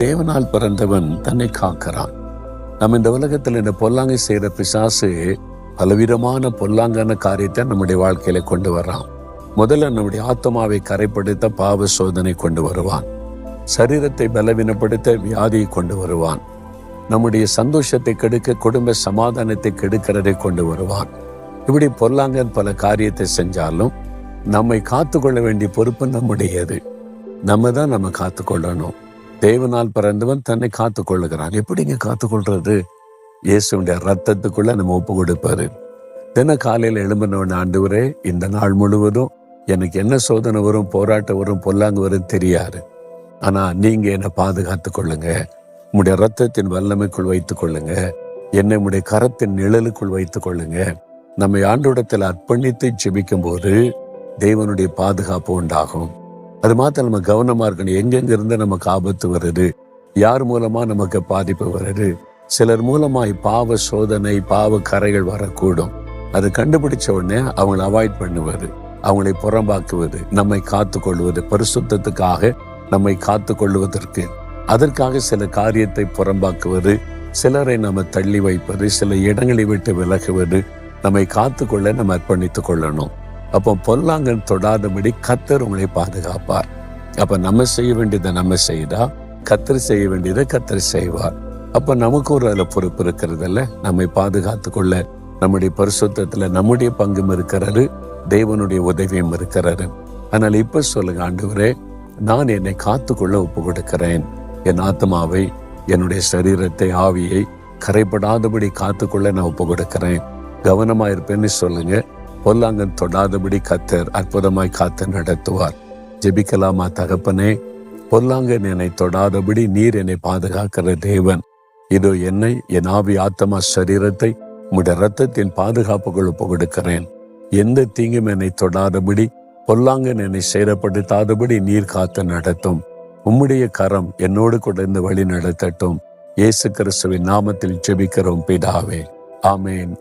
தேவனால் பிறந்தவன் தன்னை காக்கிறான். நம்ம இந்த உலகத்தில் இந்த பொல்லாங்கை செய்யற பிசாசு பலவிதமான பொல்லாங்கான காரியத்தை நம்முடைய வாழ்க்கையில கொண்டு வர்றான். முதல்ல நம்முடைய ஆத்மாவை கரைப்படுத்த பாவ சோதனை கொண்டு வருவான். சரீரத்தை பலவீனப்படுத்த வியாதியை கொண்டு வருவான். நம்முடைய சந்தோஷத்தை கெடுக்க, குடும்ப சமாதானத்தை கெடுக்கிறதை கொண்டு வருவான். இப்படி பொல்லாங்கன் பல காரியத்தை செஞ்சாலும் நம்மை காத்துக்கொள்ள வேண்டிய பொறுப்பு நம்முடையது. நம்ம தான் நம்ம காத்துக்கொள்ளணும். தேவனால் பிறந்தவன் தன்னை காத்துக்கொள்ளுகிறான். எப்படிங்க காத்துக்கொள்றது? இயேசுடைய ரத்தத்துக்குள்ள நம்ம ஒப்பு கொடுப்பாரு. தின காலையில் எழும்பினவன், ஆண்டவரே, இந்த நாள் முழுவதும் எனக்கு என்ன சோதனை வரும், போராட்டம் வரும், பொல்லாங்கு வரும் தெரியாது. ஆனா நீங்க என்னை பாதுகாத்துக் கொள்ளுங்க. உங்களுடைய ரத்தத்தின் வல்லமைக்குள் வைத்துக் கொள்ளுங்க. என்னை உடைய கரத்தின் நிழலுக்குள் வைத்துக் கொள்ளுங்க. நம்மை ஆண்டோடத்தில் அர்ப்பணித்து ஜெபிக்கும் போது தேவனுடைய பாதுகாப்பு உண்டாகும். அது மாத்திரம் நம்ம கவனமா இருக்கணும். எங்கெங்க இருந்து நமக்கு ஆபத்து வருது, யார் மூலமா நமக்கு பாதிப்பு வருது. சிலர் மூலமாய் பாவ சோதனை, பாவ கரைகள் வரக்கூடும். அதை கண்டுபிடிச்ச உடனே அவங்களை அவாய்ட் பண்ணுவது, அவங்களை புறம்பாக்குவது, நம்மை காத்து கொள்வது, பரிசுத்தத்துக்காக நம்மை காத்து கொள்வதற்கு, அதற்காக சில காரியத்தை புறம்பாக்குவது, சிலரை நம்ம தள்ளி வைப்பது, சில இடங்களை விட்டு விலகுவது, நம்மை காத்துக்கொள்ள நம்ம அர்ப்பணித்துக் கொள்ளணும். அப்போ பொல்லாங்கன் தொடாதபடி கர்த்தர் உங்களை பாதுகாப்பார். அப்ப நம்ம செய்ய வேண்டியதை நம்ம செய்தா, கர்த்தர் செய்ய வேண்டியதை கர்த்தர் செய்வார். அப்ப நமக்கு ஒரு அதில் பொறுப்பு இருக்கிறதில்ல. நம்மை பாதுகாத்து கொள்ள நம்முடைய பரிசுத்தத்துல நம்முடைய பங்கும் இருக்கிறது, தேவனுடைய உதவியும் இருக்கிறது. அதனால இப்ப சொல்லுங்க, ஆண்டவரே, நான் என்னை காத்துக்கொள்ள ஒப்பு கொடுக்கிறேன். என் ஆத்மாவை, என்னுடைய சரீரத்தை, ஆவியை கரைப்படாதபடி காத்துக்கொள்ள நான் ஒப்பு கொடுக்கிறேன். கவனமா இருப்பேன்னு சொல்லுங்க. பொல்லாங்கன் தொடாதபடி கர்த்தர் அற்புதமாய் காத்து நடத்துவார். ஜெபிக்கலாமா? தகப்பனே, பொல்லாங்கன் என்னை தொடாதபடி நீர் என்னை பாதுகாக்கிற தேவன். இதோ என்னை, என் ஆவி, ஆத்மா, சரீரத்தை உம்முடைய ரத்தத்தின் பாதுகாப்புகள் ஒப்பு கொடுக்கிறேன். எந்த தீங்கும் என்னை தொடாதபடி, பொல்லாங்கன் என்னை சேதப்படுத்தாதபடி நீர் காத்து நடத்தும். உம்முடைய கரம் என்னோடு கூட இந்த வழி நடத்தட்டும். இயேசு கிறிஸ்துவின் நாமத்தில் ஜெபிக்கிறோம் பிதாவே. ஆமேன்.